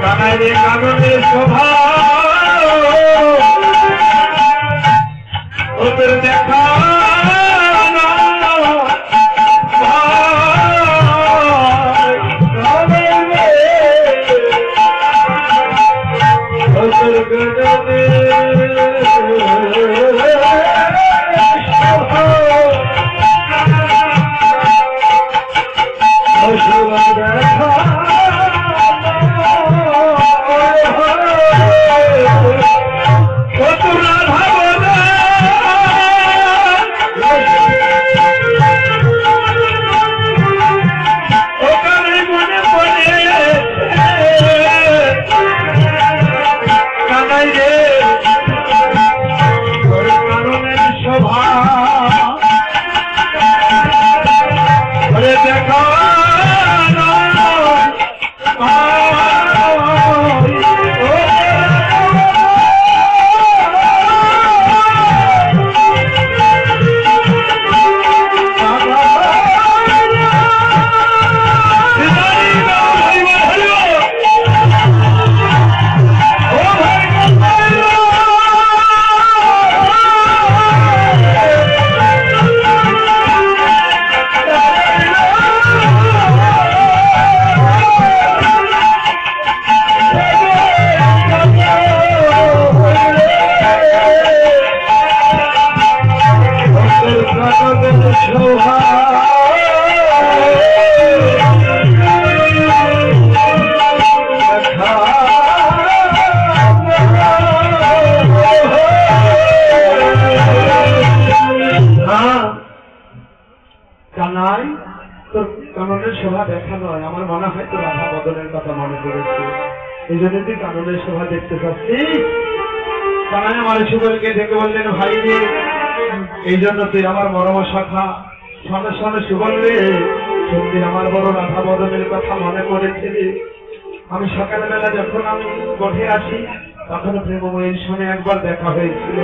কানাইরে কাননের শোভা ওদের দেখা শোভা দেখা নয়, আমার মনে হয় তো রাধা বদনের কথা মনে পড়েছে, এই জন্য তুই কাননের শোভা দেখতে পাচ্ছি। কানাই আমার সুবলকে দেখে বললেন, ভাই রে, এই জন্য তুই আমার মরম শাখা সনে সনে সুবল রে, সত্যি আমার বড় রাধা বদনের কথা মনে পড়েছে। আমি সকালবেলা যখন আমি গঠে আসি তখন প্রেমময়ীর সঙ্গে একবার দেখা হয়েছিল,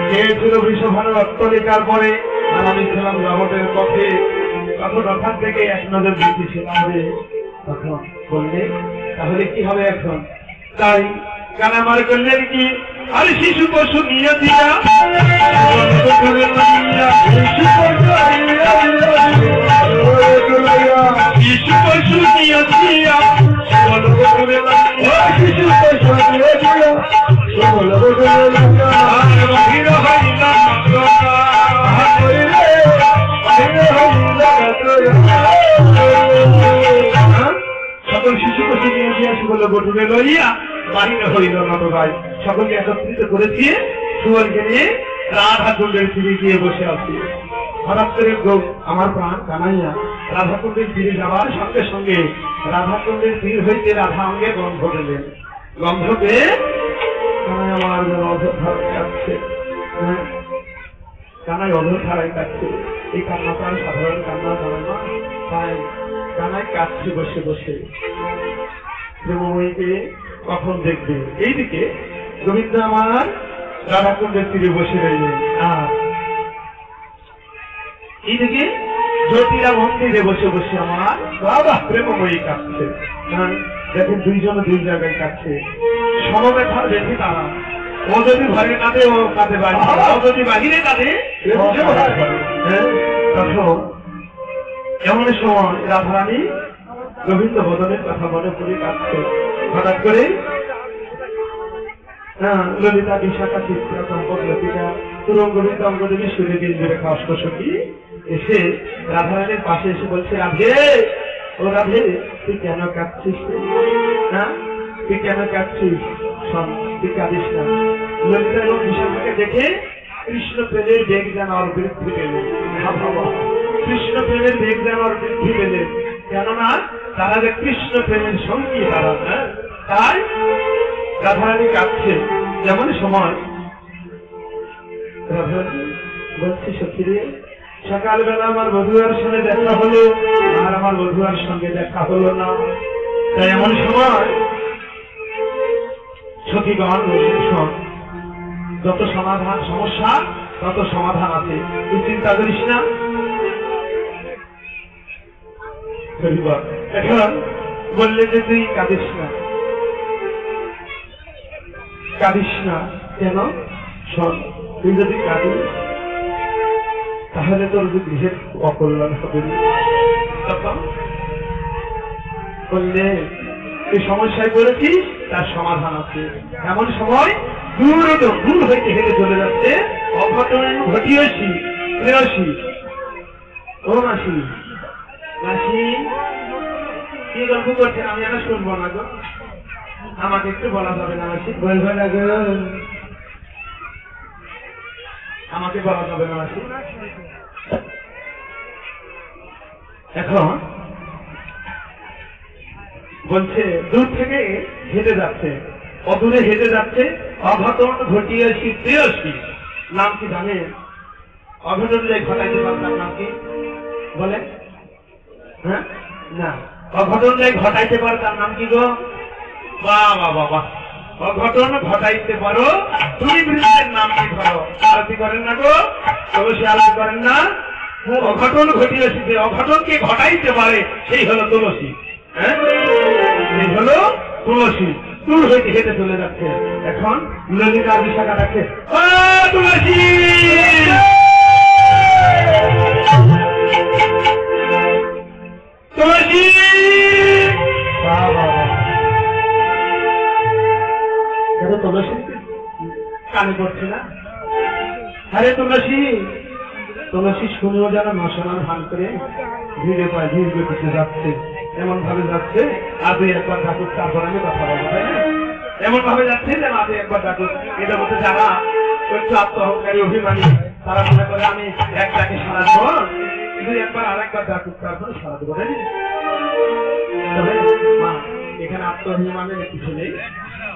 খেয়েছিল বিষভানু অট্টলিকার পরে, আর আমি ছিলাম জগতের পথে। তখন ওখান থেকে এক নজর দেখেছিলাম যে, তখন বললে তাহলে কি হবে এখন? তাই কানা আমার করলেন কি, আর শিশু পশু নিয়ে দিয়া শিশু পশু নিয়ে দিয়া শিশু পশু নিয়ে সকল শিশু পশু নিয়ে দিয়া সুবল বটুরে লইয়া বাহিরে হইল নত ভাই, সকলকে একত্রিত করেছি সুবলকে নিয়ে রাধাকুণ্ডের তীরে গিয়ে বসে আছি। হঠাৎ করে আমার প্রাণ কানাইয়া রাধাকুণ্ডের তীরে যাওয়ার সঙ্গে সঙ্গে রাধাকুণ্ডের তীর হইতে রাধা অঙ্গে গন্ধ পেলেন। গন্ধ পেয়ে কানাই আমার অধোধারায় কাটছে, কানাই অধোধারায় কাটছে। এই কান্নাটা সাধারণ কান্না জানে না, তাই কানাই কাটছে বসে বসে। প্রেমময়ীকে কখন দেখবে? এইদিকে গোবিন্দ আমার রাধাকুণ্ডের তীরে বসে রইলেন, আর এইদিকে জ্যোতিরা মন্দিরে বসে বসে আমার বাবা প্রেমময়ী কাটছে। দেখেন দুইজন দুই জায়গায় কাটছে, সমবেথার বেশি তারা। ও যদি ঘরে কাঁদে ও কাঁদে বাহিরে, ও যদি বাহিরে কাঁদে তখন এমন সময় রাধারানী গোবিন্দ বদনের কথা মনে করে কাঁদছে। হঠাৎ করে ললিতা বিশাখা চিত্রা চম্পক লতিকা তুরঙ্গ গোবিন্দ অঙ্গদেবী সূর্যদিন রেখা অষ্টসখী এসে রাধারানীর পাশে এসে বলছে, রাধে ও রাধে, তুই কেন কাঁদছিস? তুই কেন কাঁদছিস? তুই কাঁদিস না। ললিতা এবং বিশাখাকে দেখে কৃষ্ণ প্রেমের বেগ যেন আর বৃদ্ধি পেলেন। কৃষ্ণ প্রেমের বেগ যেন আর বৃদ্ধি পেলেন, কেননা তারা যে কৃষ্ণ প্রেমের সঙ্গী তারা। তাই রাধারানী কাঁদছে। যেমন সময় রাধারানী বলছি, সখী রে, সকালবেলা আমার বধুয়ার সঙ্গে দেখা হলো আর আমার বধুয়ার সঙ্গে দেখা হলো না। তাই এমন সময় সখীগণ বলছেন, যত সমাধান সমস্যা তত সমাধান আছে, তুই চিন্তা করিস না। এখন বললে যে তুই কাঁদিস না, কাঁদিস না। কেন? শোন, তুই যদি কাঁদিস তাহলে তোর যে গৃহের অকল্যাণ হবে। বললে তুই সমস্যায় পড়েছিস, তার সমাধান আছে। এমন সময় দূর হইতে হেঁটে চলে যাচ্ছে অঘটন ঘটিয়েছি প্রেয়সী। ও মাসি, মাসি কি গল্প করছেন? আমি আর শুনবো না গো, আমাকে একটু বলা যাবে না মাসি? বলবে না গো, আমাকে বলা যাবে না মাসি? এখন বলছে দূর থেকে হেঁটে যাচ্ছে, অদূরে হেঁটে যাচ্ছে অঘটন ঘটিয়েছি প্রেয়সী। নাম কি জানে? অঘটন যে ঘটাইতে পারতাম নাম কি বলে? হ্যাঁ না, অঘটন যে ঘটাইতে পারতাম নাম কি গো? বাবা বাবা, অঘটন ঘটাইতে পারো তুমি, বৃদ্ধের নাম কি ধরো? আরতি করেন না গো, তুলসী আরতি করেন না? অঘটন ঘটিয়েছি, যে অঘটনকে ঘটাইতে পারে সেই হলো তুলসী। হ্যাঁ, এই হলো তুলসী। দূর হইতে হেঁটে চলে যাচ্ছে। এখন ললিতা বিশাখা ডাকছে, ও তুলসী, তুলসী। তুলসী কানে পড়ছে না? আরে তুলসী, তুলসী শুনেও যেন নশনার ভান করে ধীরে পায় ধীরে গতিতে যাচ্ছে। এমন ভাবে যাচ্ছে আজই একবার ডাকুক, তারপর আমি কথা বলবো, তাই না? এমন ভাবে যাচ্ছে যেন আজই একবার ডাকুক। এটা বলতে যারা একটু আত্মহংকারী অভিমানী, তারা মনে করে আমি একটাকে সারা দেবো, কিন্তু একবার আর একবার ডাকুক, তারপরে সারা দেবো, তাই না? তবে মা, এখানে আত্মঅভিমানের কিছু নেই।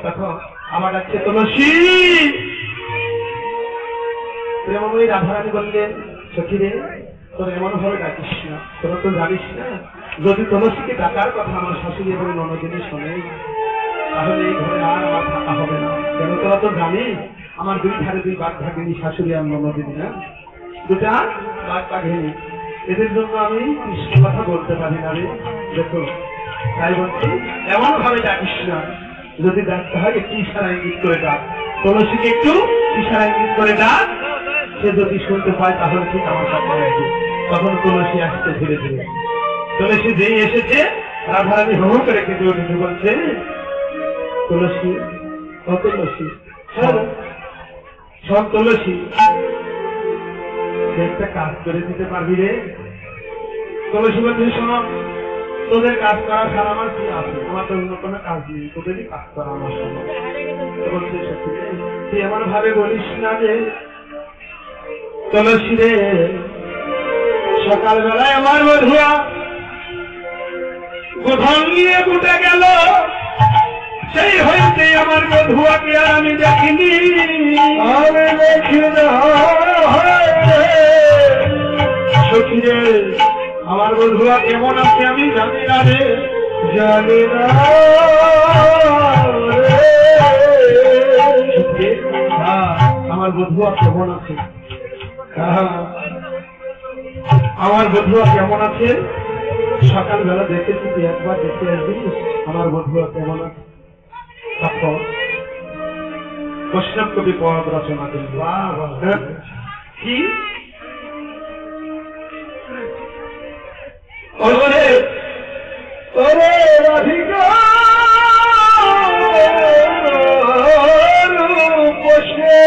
তখন আমার ডাকছে তুলসী। প্রেমময়ী রাধারানী বললেন, সখী রে, তোর এমন ভাবে ডাকিস না, তোরা তো জানিস না, যদি তুলসীকে ডাকার কথা আমার শাশুড়ি এবং ননদিনী শোনে তাহলে এই ঘরে আর আমার থাকা হবে না। কেন? তোরা তো জানিস আমার দুই ধারে দুই বাঘ ভাগিনী, শাশুড়ি আর ননদিনী, না দুটা বাঘ ভাগিনী, এদের জন্য আমি কৃষ্ণ কথা বলতে পারি না রে। দেখো, তাই বলছি এমন ভাবে ডাকিস না, যদি ডাকতে হয় একটু ইশারা ইঙ্গিত করে ডাক। তুলসীকে একটু ইশারা ইঙ্গিত করে ডাক, সে যদি শুনতে পায় তাহলে ঠিক আমার সাথে আসবে। তখন তুলসী আসতে ধীরে ধীরে। তুলসী যেই এসেছে রাধারানী হু করে কেঁদে উঠেছে, বলছে তুলসী, ও তুলসী, সব তুলসী, একটা কাজ করে দিতে পারবি রে? তুলসী বলছে, শোনো, তোদের কাজ করা ছাড়া আমার কি আছে? আমার তো অন্য কোনো কাজ নেই, তোদেরই কাজ করা আমার সময়। বলছে সত্যি, তুই এমন ভাবে বলিস না যে তুলসী রে, সকালবেলায় আমার বধুয়া গোধন নিয়ে উঠে গেল, সেই হইতে আমার বধুয়াকে আর আমি দেখিনি। আমি দেখি না সখী রে, আমার বধুয়া কেমন আছে আমি জানি না রে, জানি না আমার বধুয়া কেমন আছে, আমার বধুয়া কেমন আছে? সকালবেলা দেখেছি, তুই একবার দেখে আসবি আমার বধুয়া কেমন আছে। তখন বৈষ্ণব কবি পদ রচনা করল, কি ওরে ওরে রাধিকা বসে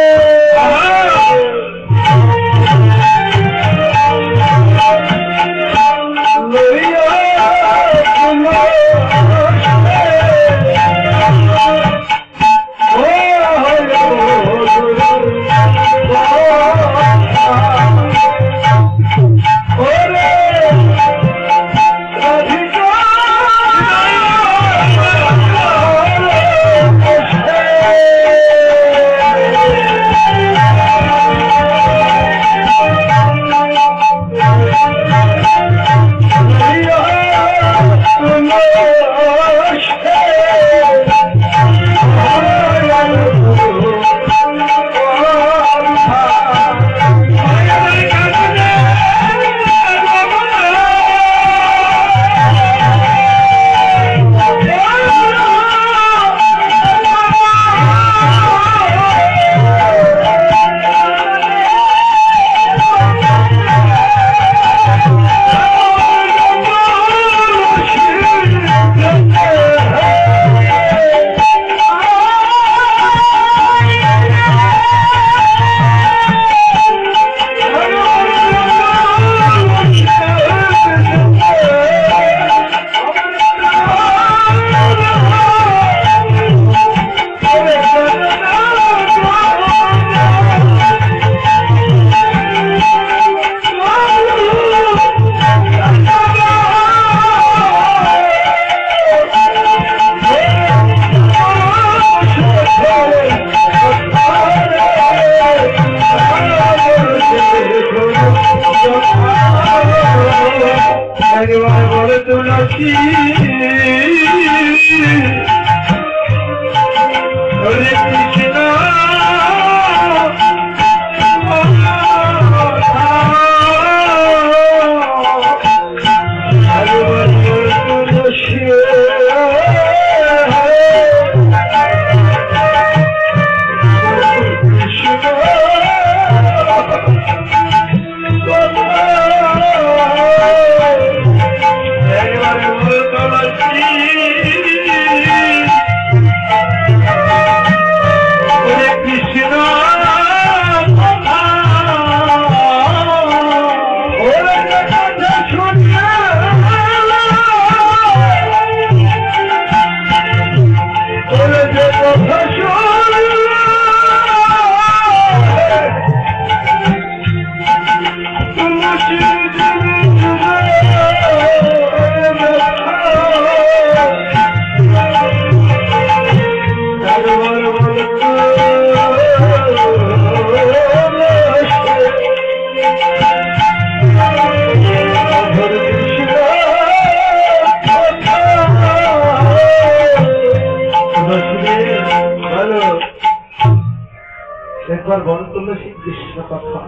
একবার বল তুলসী কৃষ্ণ কথা।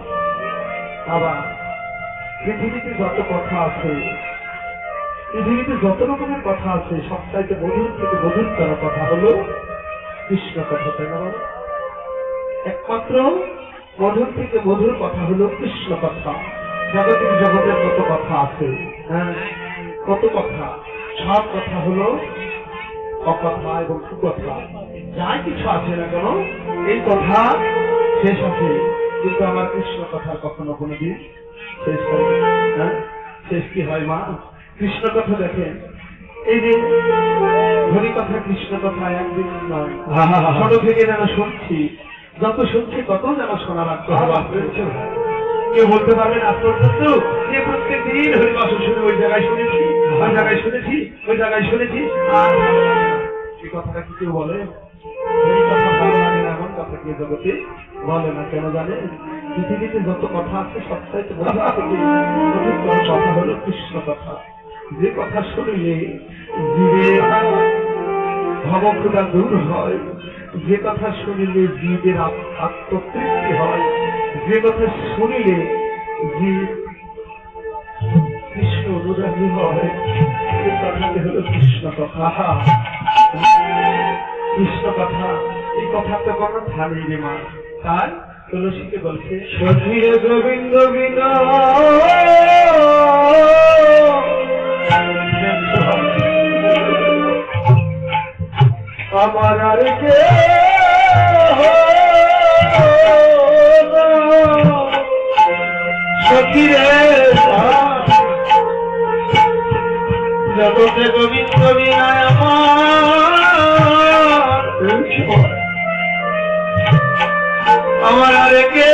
আবার পৃথিবীতে যত কথা আছে, পৃথিবীতে যত রকমের কথা আছে, সবচাইতে মধুর থেকে মধুরতর কথা হলো কৃষ্ণ কথা, তাই না? একমাত্র মধুর থেকে মধুর কথা হলো কৃষ্ণ কথা। জগতের জগতের কত কথা আছে, হ্যাঁ, কত কথা, সব কথা হলো অকথা এবং সুকথা। যাই কিছু আছে না কেন, এই কথা শেষ আছে, কিন্তু আমার কৃষ্ণ কথার কখনো কোনোদিন শেষ হয় না। শেষ কি হয় মা? কৃষ্ণ কথা দেখেন, এই যে হরি কথা কৃষ্ণ কথা একদিন নয়, ছোট থেকে যেন শুনছি, যত শুনছি তত যেন শোনা লাগতো। কেউ বলতে পারবেন আজ পর্যন্ত যে প্রত্যেক দিন হরিবাস শুনে ওই জায়গায় শুনেছি, ওই জায়গায় শুনেছি, ওই জায়গায় শুনেছি, আর এই কথাটা কি কেউ বলে? এই কথা ভালো লাগে না এমন কথা কেউ জগতে বলে না। কেন জানে? পৃথিবীতে যত কথা আছে সবচাইতে মধুর কথা হলো কৃষ্ণ কথা। যে কথা শুনলে জীবের ভবক্ষুধা দূর হয়, যে কথা শুনিলে জীবের আত্মতৃপ্তি হয়, যে কথা শুনিলে জীব কৃষ্ণ অনুরাগী হয়, সে কথাটি হলো কৃষ্ণ কথা। কৃষ্ণ কথা, এই কথা তো কোনো ধানি রে মা। তাই তুলসীকে বলছে সখিরে গোবিন্দ বিনা আমার আর কে সখিরে জগতে গোবিন্দ বিনা আমার আর কে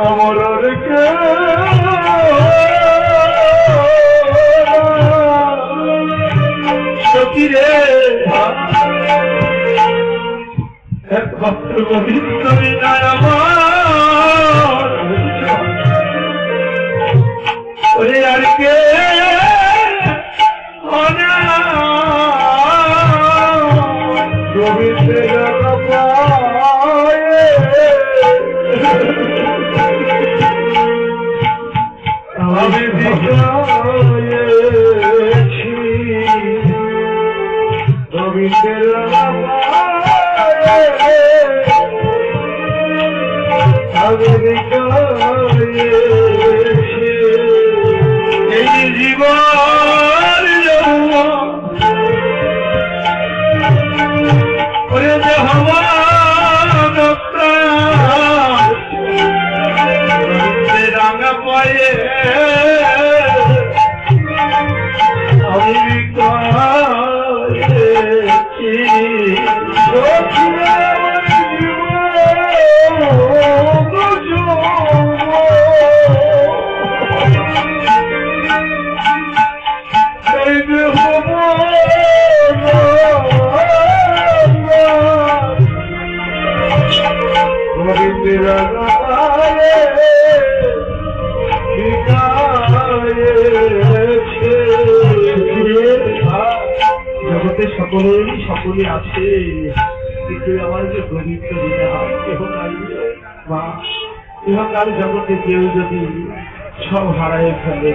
আমার আর কে সখিরে একমাত্র গোবিন্দ বিনায় আমার ওরে আর কে গোবিন্দের আমি গোবিন্দের এই জীবন ওরে যে রাঙা পায়ে আমি জগতে সকলে আছে, কিন্তু আমার যে গোবিন্দ কেহ নাই মা। ইহকাল জগতে কেউ যদি সব হারায় ফেলে,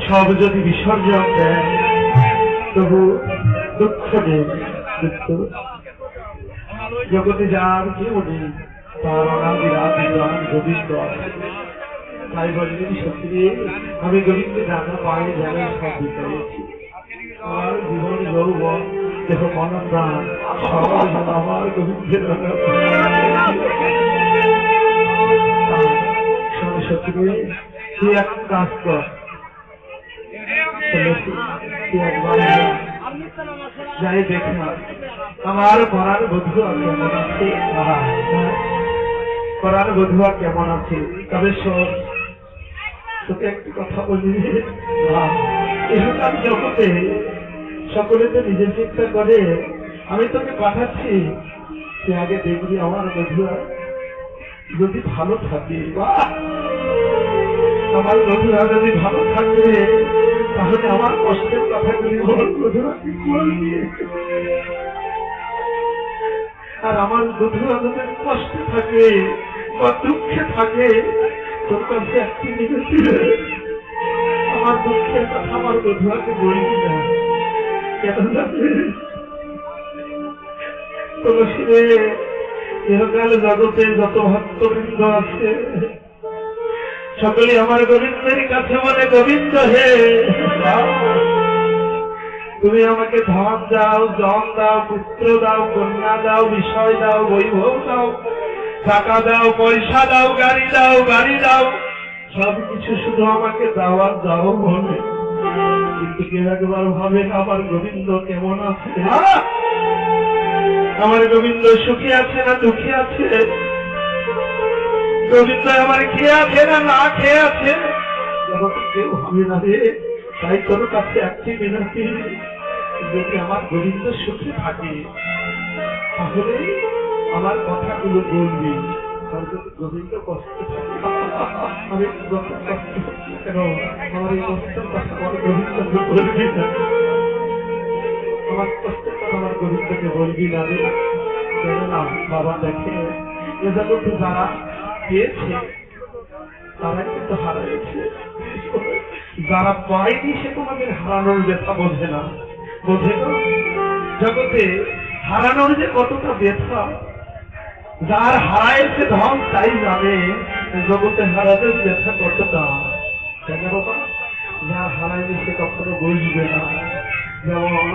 সব যদি বিসর্জন দেয়, তবু দুঃখ নেই, জগতে যার কেউ নেই, তার অনাদিরাদিরান গোবিন্দ আছে। তাই বললেন সত্যি আমি গোবিন্দ জানা পাই জানা সব দিতে আমার জীবন যৌবন দেহ মন প্রাণ সবাই যেন আমার গোবিন্দের সত্যি তুই এক কাজ কর, যাই দেখ না আমার পড়ার বধুয়া কেমন আছে, পড়ার বধুয়া কেমন আছে। তবে শোন, তোকে একটি কথা বলি, এখানকার জগতে সকলে তো নিজের চিন্তা করে, আমি তোকে পাঠাচ্ছি, সে আগে দেখবি আমার বধুয়া যদি ভালো থাকে, আমার বধুরা যদি ভালো থাকে তাহলে আমার কষ্টের কথাগুলি বল বধুরা কি করবি, আর আমার বধুরা যদি কষ্টে থাকে বা দুঃখে থাকে তোর কাছে একটি মিনতি, আমার দুঃখের কথা আমার বধুরাকে বলবি না, কেন জানি তুলসী রে ইহকাল জগতে যত ভক্তবৃন্দ আছে সকলে আমার গোবিন্দের কাছে বলে, গোবিন্দ হে তুমি আমাকে ধন দাও, জন দাও, পুত্র দাও, কন্যা দাও, বিষয় দাও, বৈভব দাও, টাকা দাও, পয়সা দাও, গাড়ি দাও, গাড়ি দাও, সবকিছু শুধু আমাকে দাও আর দাও বলে, কিন্তু কেউ একবার ভাবে আমার গোবিন্দ কেমন আছে, আমার গোবিন্দ সুখী আছে না দুঃখী আছে, গোবিন্দ আমার খেয়ে আছে না না খেয়ে আছে, কেউ ভাবে না রে। তাই তোর কাছে একটি বিনতি, যদি আমার গোবিন্দ সুখী থাকে তাহলে আমার কথাগুলো বলবি, আর যদি গোবিন্দ কষ্ট থাকে আমি কেন আমার এই কষ্টের কথা আমার গোবিন্দকে বলবি না, আমার কষ্টের কথা আমার গোবিন্দকে বলবি না রে। কেন না বাবা দেখে এ জগতে যারা পেয়েছে তারা কিন্তু হারাইছে, যারা পায়নি সে তোমাদের হারানোর ব্যথা বোঝে না, বোঝে না জগতে হারানোর যে কতটা ব্যথা, যার হারাইছে ধন তাই জানে জগতে হারানোর ব্যথা কতটা, কেন বাবা যার হারাইনি সে কখনো বুঝবে না। যেমন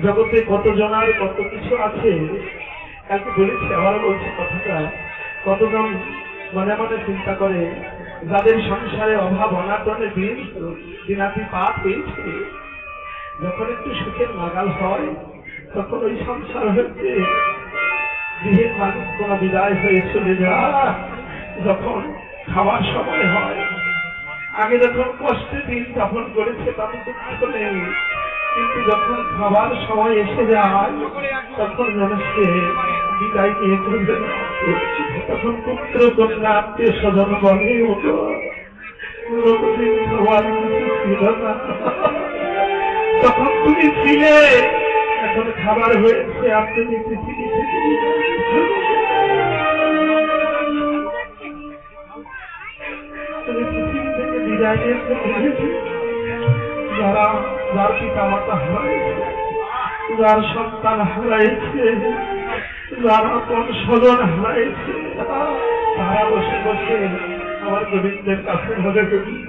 জগতে কত জনার কত কিছু আছে, কালকে বলেছি আবার বলছি কথাটা, কতজন মনে মনে চিন্তা করে যাদের সংসারে অভাব অনাটনে দিনাতি পাপ পেয়েছে, যখন একটু সুখের নাগাল হয় তখন ওই সংসার হচ্ছে গৃহের মানুষ কোন বিদায় হয়ে চলে যায়, যখন খাওয়ার সময় হয়, আগে যখন কষ্টে দিন যাপন করেছে তাতে দুঃখ নেই, কিন্তু যখন খাবার সময় এসে যায় তখন মানুষকে বিদায় নিয়ে চলবে, তখন পুত্র কন্যা আত্মীয় স্বজন বলে খাবার কিছু ছিল না, তখন তুমি ছিলে, এখন খাবার হয়েছে, আপনি পৃথিবী থেকে বিদায় নিয়ে যারা যার পিতা মাতা হারাইছে, যার সন্তান হারাইছে, যারা কোন স্বজন হারাইছে, তারা বসে বসে আমার গোবিন্দের কাছে বলে গোবিন্দ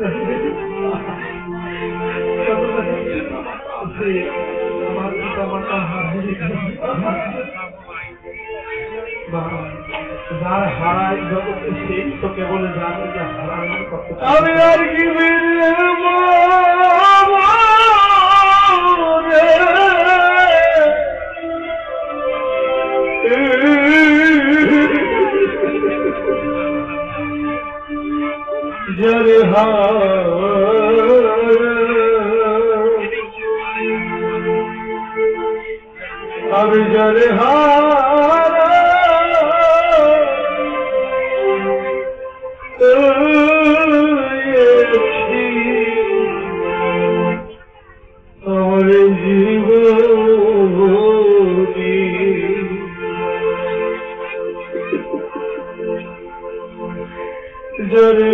আমার পিতা মাতা হারাইছে, যার হারাই জগতে সেই তো কেবল জানে যে হারানোর কথা। আমি আর কি जरे अब जरे और जीवनी जरे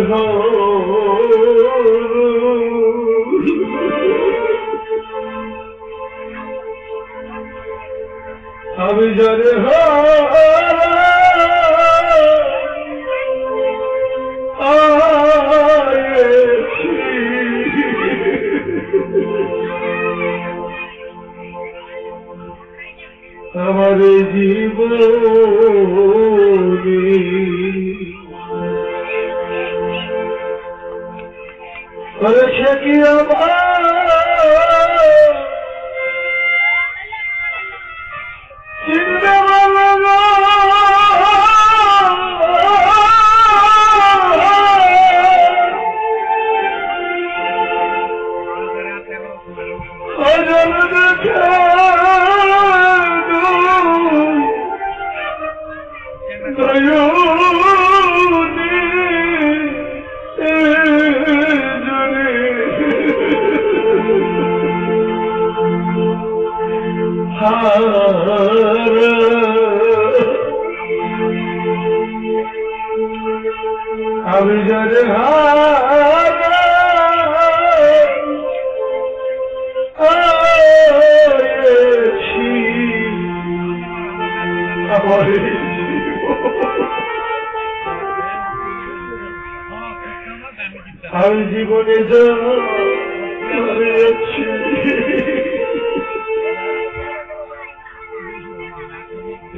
আমি জানি আমার জীবনে করেছে কি আমার চিন্তা আমি জানি আমি জীবনে যাচ্ছি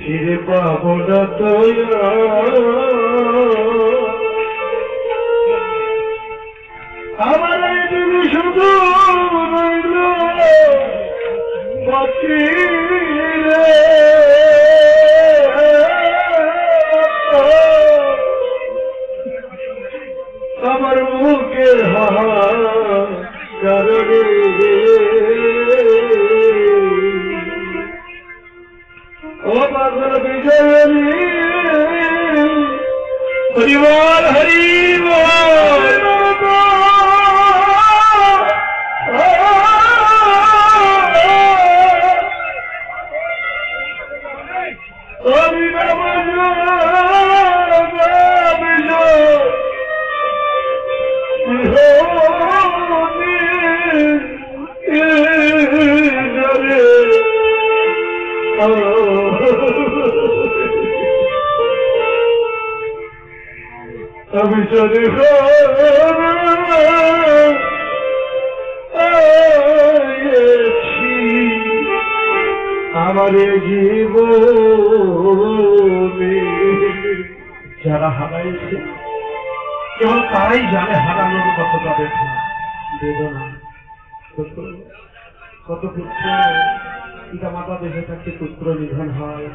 ফিরে পাবো না তো আমার তুমি শুধু রইল বাকি আমার মুখের কারণে ও পাগল বিজয়ী হরিবল হরিবল আমি চলে আমার জীবনে যারা হারাইছে কেবল তারাই জানে হারানোর কতটা বেদনা কত পুত্র পিতা মাতা বেঁচে থাকতে পুত্র নিধন হয়।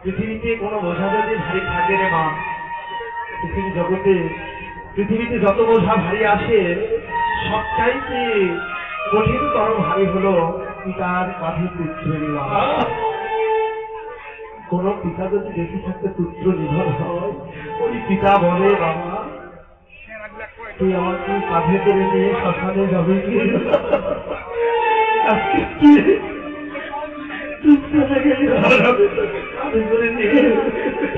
পৃথিবীতে কোনো বোঝা যদি ভারী থাকে রে মা, পৃথিবীতে যত বোঝা ভারী আসে সবচাইতে কঠিনতর ভারী হলো পিতার কাঁধে পুত্র নেওয়া। কোন পিতা যদি বেঁচে থাকতে পুত্র নিধন হয়, ওই পিতা বলে বাবা তুই আমাকে কাঁধে করে নিয়ে শ্মশানে যাবে কি?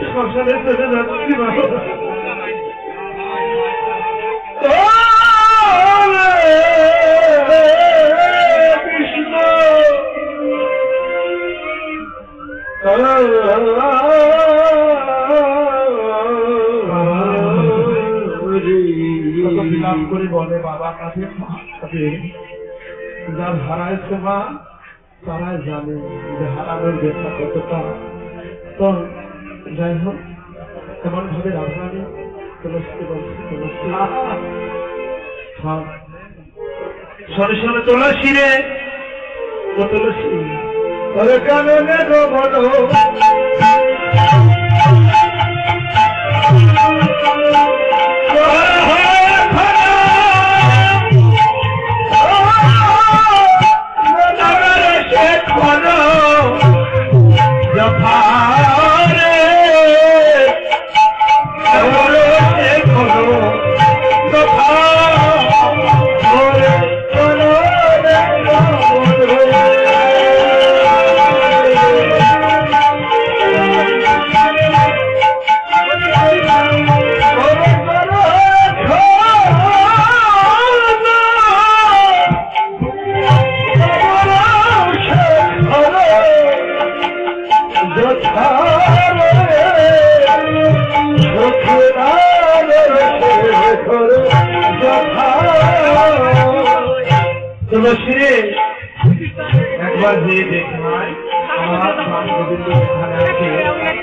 শ্মশানে চলে যাচ্ছি বাবা। কৃষ্ণ বিলাপ করে বলে বাবা কাছে যার হারাইছে মা তারাই জানে যে হারানোর ব্যথা কতটা। তো যাই হোক এমন ভাবে রাজধানী সরে সরে তুলসী রে ও তুলসী ওরে কাননে গো বলো তুলসীরে একবার গিয়ে দেখায় আমার প্রাণ গোবিন্দ যেখানে আছে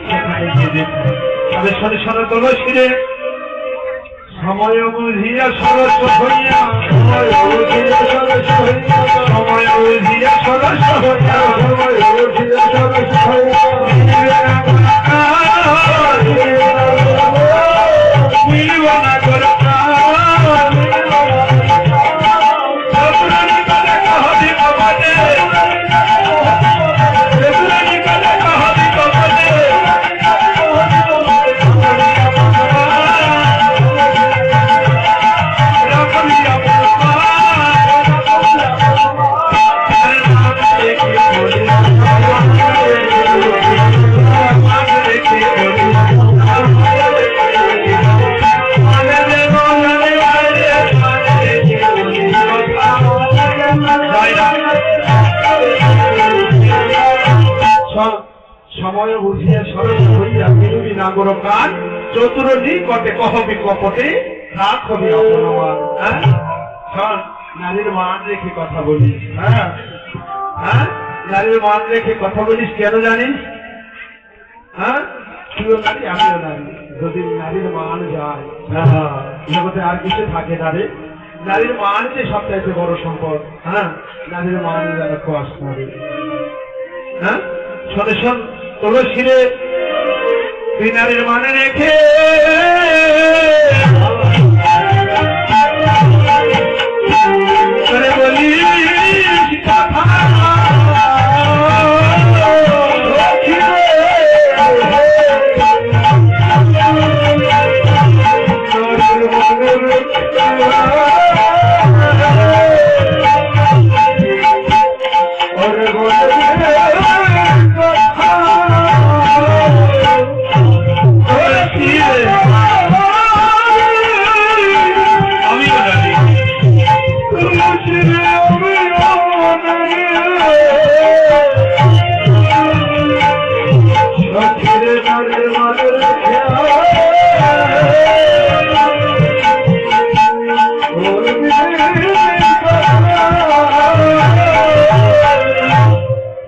সেখানে গিয়ে দেখায়। তবে শোনে শোনে তুলসীরে সময় বুঝিয়া সরস হইয়া সময় বুঝিয়া সরস হইয়া সময় বুঝিয়া সরস হইয়া সময় বুঝিয়া সরস হইয়া মিলিব না করে সময় বুঝিয়া সরস হইয়া বিরুবি নাগর প্রাণ চতুরী কটে কহবি কপটে রাত হবে অপমান। হ্যাঁ নারীর মান রেখে কথা বলিস। হ্যাঁ হ্যাঁ নারীর মান রেখে কথা বলিস কেন জানিস? হ্যাঁ তুইও নারী আমিও নারী, যদি নারীর মান যায় জগতে আর কিছু থাকে না রে। নারীর মান যে সবচাইতে বড় সম্পদ। হ্যাঁ নারীর মান যেন কষ নারী। হ্যাঁ শোনে শোন তুলসীরে তুই নারীর মানে রেখে বলিস কথা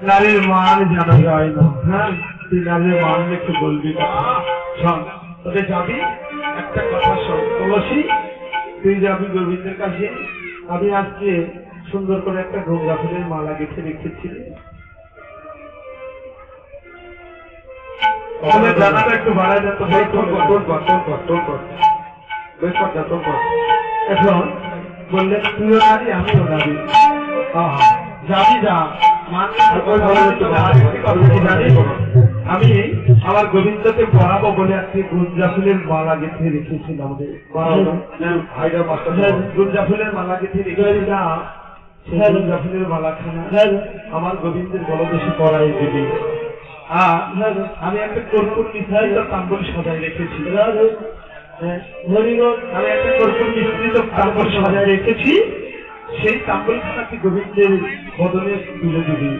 নারীর মান জানা যায় না। হ্যাঁ তুই নারীর মান একটু বলবি না। শোন তোকে যাবি একটা কথা শোন তুলসী, তুই যাবি গোবিন্দের কাছে। আমি আজকে সুন্দর করে একটা গঙ্গা ফুলের মালা গেঁথে রেখেছিলি, জানাটা একটু বাড়ায় যেত। এখন বললেন তুইও নারী আমিও নারী, যাবি যা। আমি আমার গোবিন্দকে পড়াবো বলে আজকে গুঞ্জা ফুলের মালা গেঁথে রেখেছিলাম। গুঞ্জা ফুলের মালা গেঁথে রেখেছিলাম। গুঞ্জা ফুলের মালাখানা আমার গোবিন্দের গলদেশে পড়াই দিবি। আমি একটা কর্পূর মিশ্রিত তাম্বুল সাজাই রেখেছি। আমি একটা কর্পূর মিশ্রিত তাম্বুল সাজাই রেখেছি। সেই তাম্বুলখানাকে গোবিন্দের বদলে তুলে দিবি,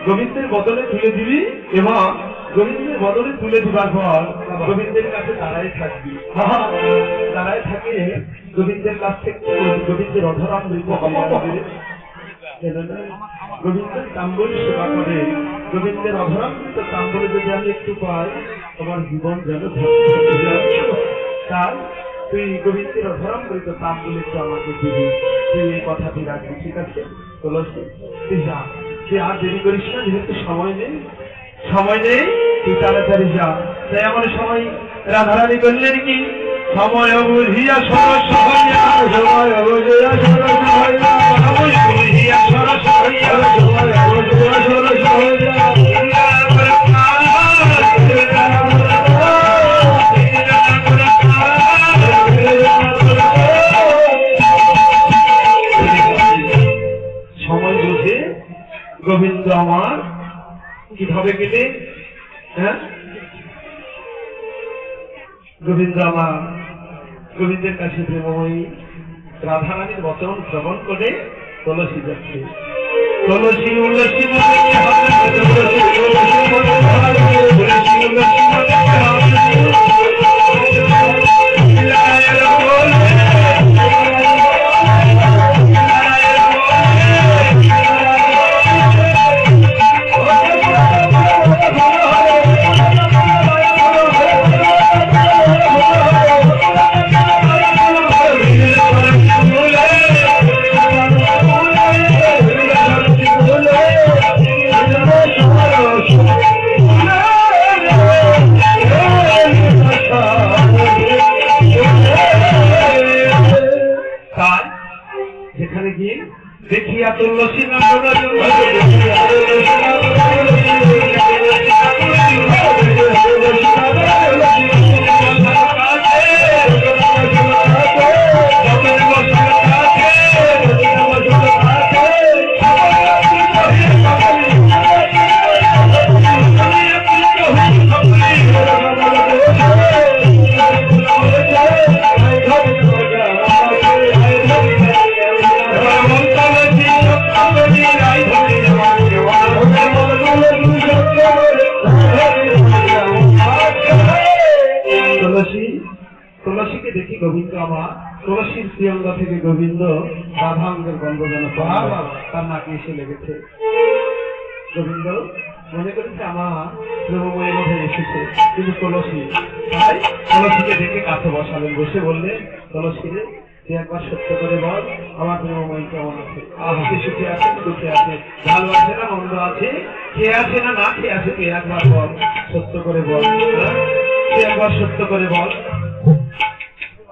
গোবিন্দের বদলে তুলে দিবি এবং গোবিন্দের বদলে তুলে দিবার পর গোবিন্দের কাছে দাঁড়ায় থাকবি। দাঁড়ায় থাকে গোবিন্দের কাছ থেকে গোবিন্দের অধরামৃত গোবিন্দের তাম্বুল সেবা করে। গোবিন্দের অধরামৃত তাম্বুলে যদি আমি একটু পাই তোমার জীবন যেন তার তুই গোবিন্দের অধরামৃত তাম্বুল একটু আমাকে দিবি। তুই এই কথাটি রাখবি, ঠিক আছে? তুলসী তুই যা, তুই আর দেরি করিস না, যেহেতু সময় নেই। সময় নেই, তুই তাড়াতাড়ি যা। তাই আমার সময় রাধারানী করলেন কি সময় বুঝিয়া সরস হইয়া সময় বুঝিয়া সরস হইয়া সময় বুঝিয়া সরস হইয়া সময় বুঝিয়া সরস হইয়া সময় বুঝে গোবিন্দ আমার কিভাবে গেলে। হ্যাঁ গোবিন্দ আমার গোবিন্দের কাছে প্রেমময়ী রাধারানীর বচন শ্রবণ করে তুলসী যাচ্ছে। তুলসী গোবিন্দ আমার তুলসীর প্রিয়ঙ্গ থেকে গোবিন্দ রাধাঙ্গের গন্ধ যেন তার নাকে এসে লেগেছে। গোবিন্দ মনে করেছে আমার প্রেমময়ের মধ্যে এসেছে, কিন্তু তুলসী তাই তুলসীকে দেখে কাছে বসালেন, বসে বললেন তুলসী রে তুই একবার সত্য করে বল আমার প্রেমময় কেমন আছে, আজকে সুখে আছে দুঃখে আছে, ভালো আছে না মন্দ আছে, খেয়ে আছে না না খেয়ে আছে, তুই একবার বল, সত্য করে বল, তুই একবার সত্য করে বল,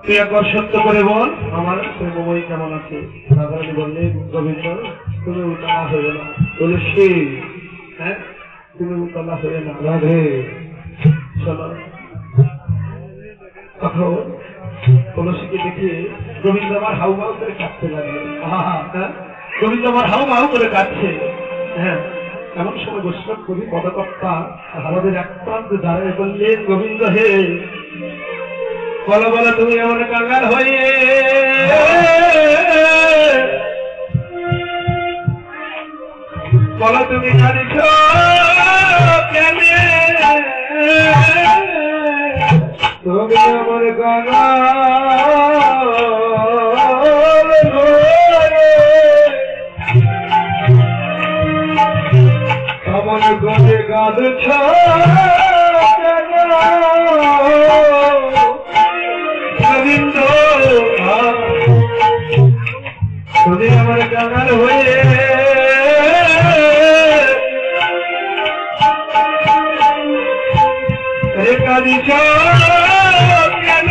তুই একবার সত্য করে বল আমার প্রেমময় কেমন আছে। রাধারানী বললেন গোবিন্দ তুমি উতলা হয়ে না, তুলসী হ্যাঁ তুমি উতলা হয়ে না, রাধে শোনো। তখন তুলসীকে দেখে গোবিন্দ আমার হাউ মাউ করে কাঁদতে লাগলো। গোবিন্দ আমার হাউ মাউ করে কাঁদছে। হ্যাঁ এমন সময় বৈষ্ণব কবি পদকর্তা আমাদের এক প্রান্তে দাঁড়িয়ে বললেন গোবিন্দ হে বলো বলো তুমি এমন কাঙ্গাল হয়ে বলো তুমি কাঁদিছ কেন, তুমি আমার কাঙ্গাল আমার গলে কাঁদছ গোবিন্দ, তুমি আমার কাঙ্গাল হয়ে কাঁদিছ কেন,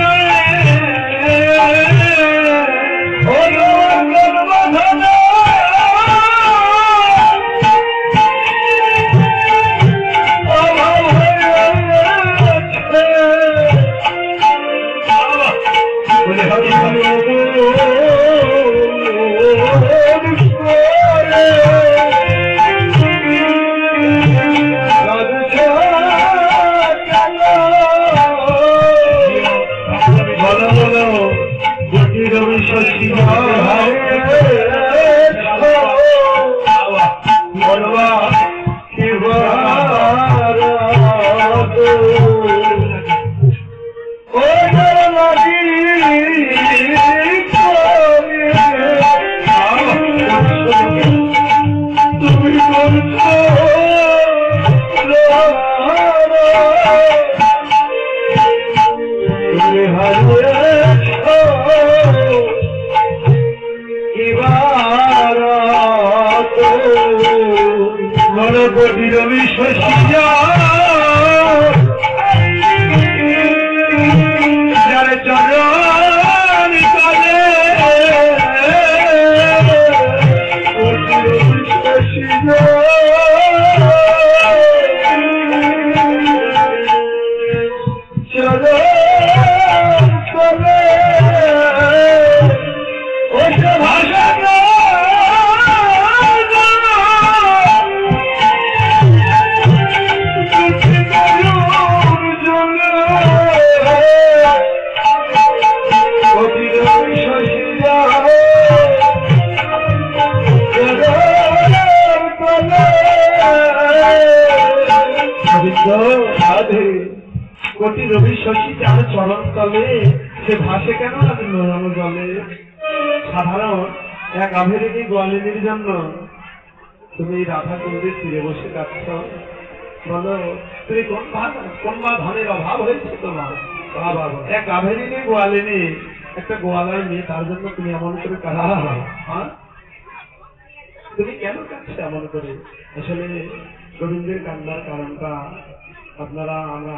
কোটি রবি শশী যার চরণ তলে সে ভাসে কেন আজ নয়ন জলে। সাধারণ এক আভেরিনী গোয়ালিনীর জন্য তুমি রাধা কুণ্ডের তীরে বসে কাঁদছ, বলো তুমি কোন বা ধনের অভাব হয়েছে তোমার, এক আভেরিনী গোয়ালিনী একটা গোয়ালার মেয়ে, তার জন্য তুমি এমন করে কাঁদা, তুমি কেন কাঁদছো এমন করে। আসলে গোবিন্দের কান্নার কারণটা আপনারা আমরা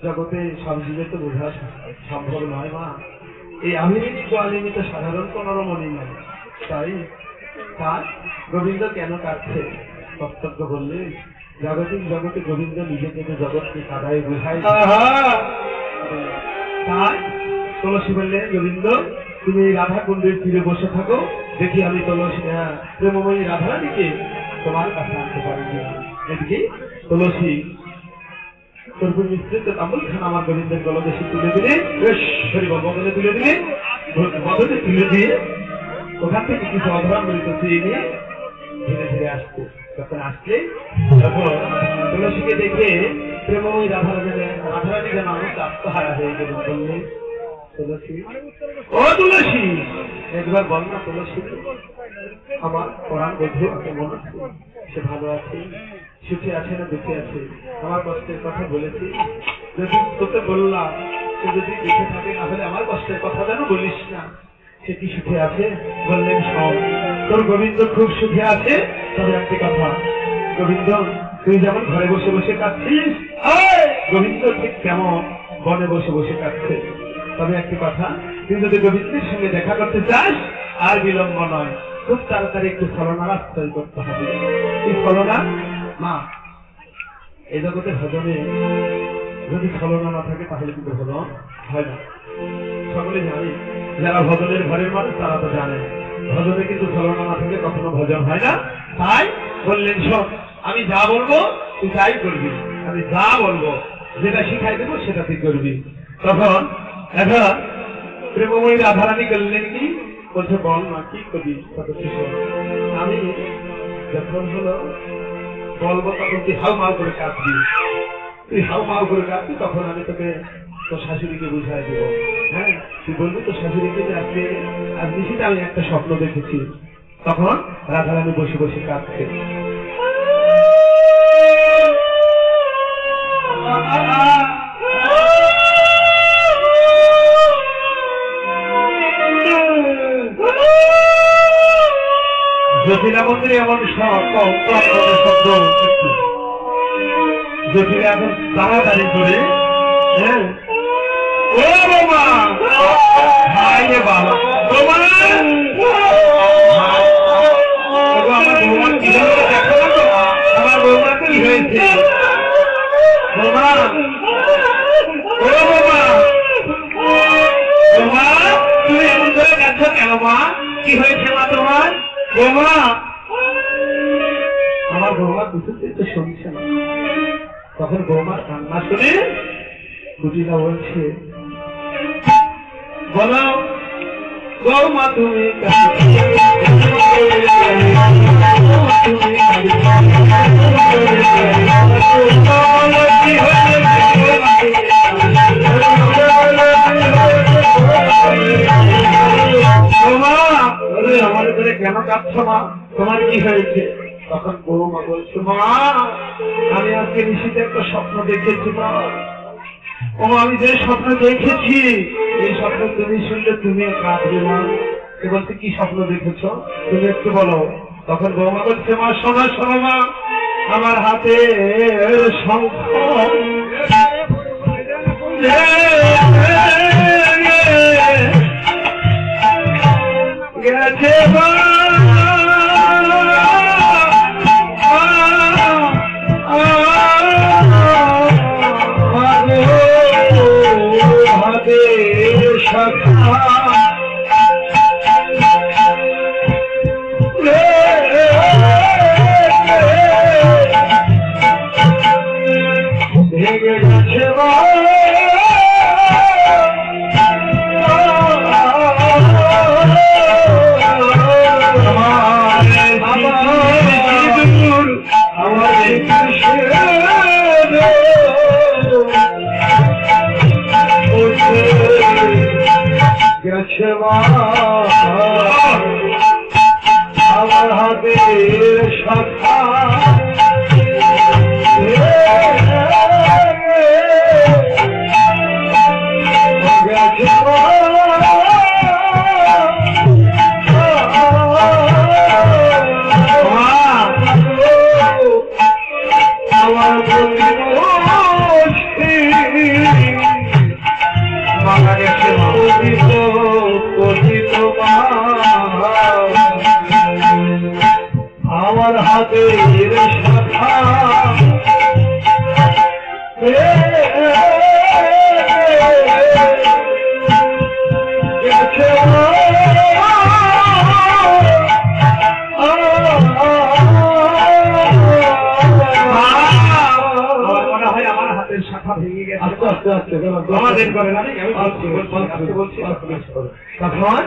জগতে সব জীবে তো বোঝা সম্ভব নয় মা। এই আভিরিনী গোয়ালিনী তো সাধারণ কোন রমণী নয়, তাই তার গোবিন্দ কেন কাঁদছে বক্তব্য বললে জাগতিক জগতে গোবিন্দ নিজে থেকে জগৎকে কাদায় বোঝায়। তাই তুলসী বললেন গোবিন্দ তুমি রাধা কুণ্ডের তীরে বসে থাকো, দেখি আমি তুলসী প্রেমময়ী রাধারানীকে তোমার কাছে আনতে পারি। এদিকে তুলসী কর্পূর মিশ্রিত তাম্বুল খান আমার গোবিন্দের গলদেশে তুলে দিলে, বদলে তুলে দিলে, বদলে তুলে দিয়ে ওখান থেকে কিছু অধরাম মৃত চেয়ে নিয়ে ধীরে ধীরে আসতো। যখন আসলে তখন তুলসীকে দেখে প্রেমময়ী রাধারানী যেন অনেক আত্মহারা হয়ে গেলেন, বললেন তুলসী, ও তুলসী, একবার বল না তুলসী, আমার পরাণ বন্ধু আছে মনে আছে, সে ভালো আছে, সুখে আছে না দুঃখে আছে, আমার কষ্টের কথা বলেছি, যদি তোকে বললাম সে যদি দেখে থাকে তাহলে আমার কষ্টের কথা যেন বলিস না। সে কি সুখে আছে? বললেন সব, তোর গোবিন্দ খুব সুখে আছে। তবে একটি কথা, গোবিন্দ তুই যেমন ঘরে বসে বসে কাঁদছিস, গোবিন্দ ঠিক কেমন বনে বসে বসে কাঁদছে। তবে একটি কথা, তুই যদি গোবিন্দের সঙ্গে দেখা করতে চাস আর বিলম্ব নয়, খুব তাড়াতাড়ি একটু ছলনার আশ্রয় করতে হবে। এই ছলনা মা, এই জগতের ভজনে যদি ছলনা না থাকে তাহলে কিন্তু ভজন হয় না। সকলে জানি, যারা ভজনের ঘরের মানুষ তারা তো জানে ভজনে কিন্তু ছলনা না থাকলে কখনো ভজন হয় না। তাই বললেন শোন, আমি যা বলবো তুই তাই করবি, আমি যা বলবো যেটা শিখাই দেবো সেটা তুই করবি। তখন এখন প্রেমময়ী রাধারানী করলেন কি, বলছে বল না কি করবি। আমি যখন হলো বলবো তখন তুই হাউ মাউ করে কাঁদবি, তুই হাউ মাউ করে কাঁদবি, তখন আমি তোকে তোর শাশুড়িকে বুঝাই দেবো। হ্যাঁ, তুই বলবি তোর শাশুড়িকে যে আজকে আজ নিশিতে আমি একটা স্বপ্ন দেখেছি। তখন রাধারানী বসে বসে কাঁদছে। জটিলা মন্দিরে এমন শব্দ, জটিলা এখন তাড়াতাড়ি করে, হ্যাঁ ও বাবা, হাই রে বাবা, আমার বৌমা কি হয়েছে দেখো না তো, আমার বৌমা কি হয়েছে বৌমা, ও বাবা, বৌমা তুমি এমন করে কাঁদছ কেন মা? কি হয়েছে মা তোমার? বৌমা, আমার বৌমা কিছুতেই তো শুনছে না। তখন বৌমার কান্না শুনে কুটিলা বলছে, বলো বৌমা তুমি আমার করে কেন কাঁদছ মা, তোমার কি হয়েছে? তখন বৌমা বলছে, মা আমি আজকে নিশিতে একটা স্বপ্ন দেখেছি মা, ও আমি যে স্বপ্ন দেখেছি এই স্বপ্ন তুমি শুনলে তুমিও কাঁদবে মা। বলছে কি স্বপ্ন দেখেছ তুমি একটু বলো। তখন বৌমা বলছে, মা শোনো শোনো মা, আমার হাতে শঙ্খ গেছে মা, আমার হাতে শাখা আমার হাতের শাখা শাখা ভেঙে গেছে। আস্তে আস্তে আস্তে আমাদের করে না, আমি বলছি। তখন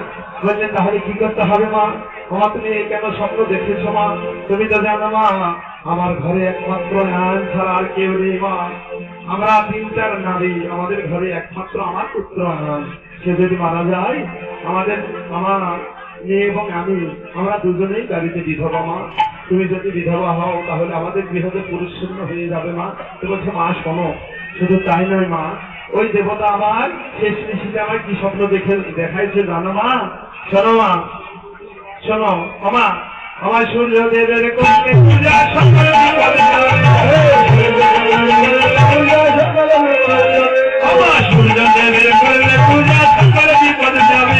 বললেন তাহলে কি করতে হবে মা? মা তুমি কেন স্বপ্ন দেখেছ মা? তুমি তো জানো মা আমার ঘরে একমাত্র নারায়ণ ছাড়া আর কেউ নেই মা। আমরা 3-4 নারী, আমাদের ঘরে একমাত্র আমার পুত্র নারায়ণ। সে যদি মারা যায় আমার মেয়ে এবং আমরা দুজনেই গাড়িতে বিধবা মা। তুমি যদি বিধবা হও তাহলে আমাদের গৃহতে পুরুষ শূন্য হয়ে যাবে মা। তো বলছে মা শোনো, শুধু তাই নয় মা, ওই দেবতা আমার শেষ নিশিতে আমার কি স্বপ্ন দেখাইছে জানো মা? শোনো মা, শোনো আমা, আমার সূর্যদেবের করলে পূজা সকলে আমার সূর্যদেবের করলে পূজা সকলে বিপদ যাবে।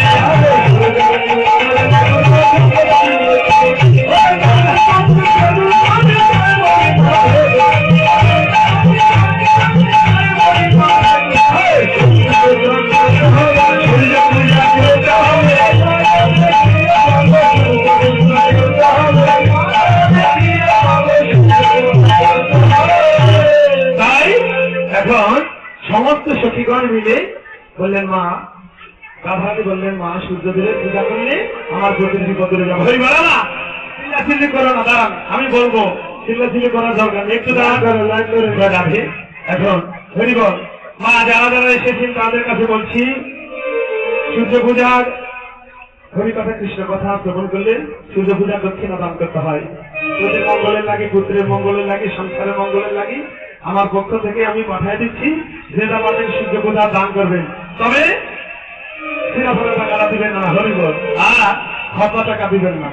সমস্ত সখীগণ মিলে বললেন মা, গাধাকে বললেন মা, সূর্যদেবের পূজা করলে আমার প্রতির বিপদে যাবো। হরি বলা না, চিল্লাচিল্লি করো না, দাঁড়ান আমি বলবো। চিল্লাচিল্লি করার দরকার নেই, একটু দাঁড়ান। এখন হরি বল মা, যারা যারা এসেছেন তাদের কাছে বলছি, সূর্য পূজার হরি কথা কৃষ্ণ কথা শ্রবণ করলে সূর্য পূজার দক্ষিণা দান করতে হয়। তোদের মঙ্গলের লাগে, পুত্রের মঙ্গলের লাগে, সংসারের মঙ্গলের লাগে আমার পক্ষ থেকে আমি পাঠিয়ে দিচ্ছি, যেটা পাবেন সূর্য পূজা দান করবেন। তবে সিরাফলের টাকাটা দিবেন না, হরিবল, আর খরচা টাকা দিবেন না।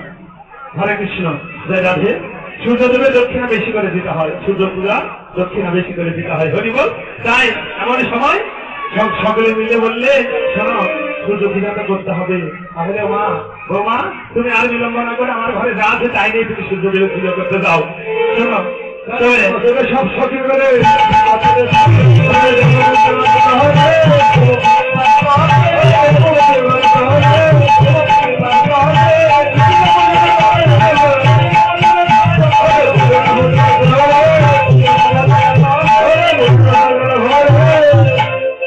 হরে কৃষ্ণ, জয় রাধে। সূর্যদেবের দক্ষিণা বেশি করে দিতে হয়, সূর্য পূজা দক্ষিণা বেশি করে দিতে হয়। হরিবল, তাই এমন সময় সকলে মিলে বললে শোনো, সূর্য পূজাটা করতে হবে। তাহলে মা, বৌমা, তুমি আর বিলম্ব না করে আমার ঘরে যা আছে তাই নিয়ে তুমি সূর্যদেবের পূজা করতে যাও। শোনো, সব সঠিক করে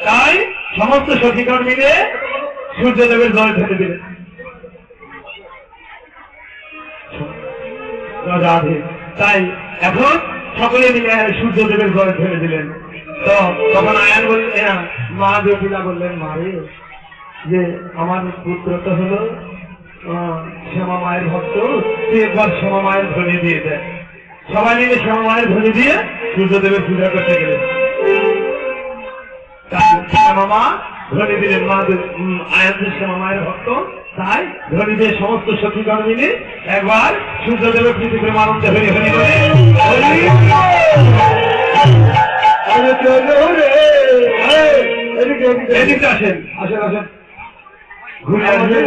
তাই সমস্ত সখীগণ মিলে সূর্যদেবের জল ঢেলে দিলেন। তাই এখন সকলে মিলে সূর্যদেবের জল ঢেলে দিলেন। তো তখন আয়ান বললেন, মা জটিলা বললেন, মারে যে আমার পুত্র তো হলো শ্যামা মায়ের ভক্ত, তুই একবার শ্যামা মায়ের ধ্বনি দিয়ে দেয়। সবাই মিলে শ্যামা মায়ের ধ্বনি দিয়ে সূর্যদেবের পূজা করতে গেলেন। শ্যামা মা ধ্বনি দিলেন, মা আয়ান শ্যামা মায়ের ভক্ত, তাই ধ্বনি দিয়ে সমস্ত সখীগণ মিলে একবার সূর্যদেবের পৃথিবীর আনন্দে হরি হরি বলে এদিকে আসেন, আসেন আসেন, ঘুরে আসবেন।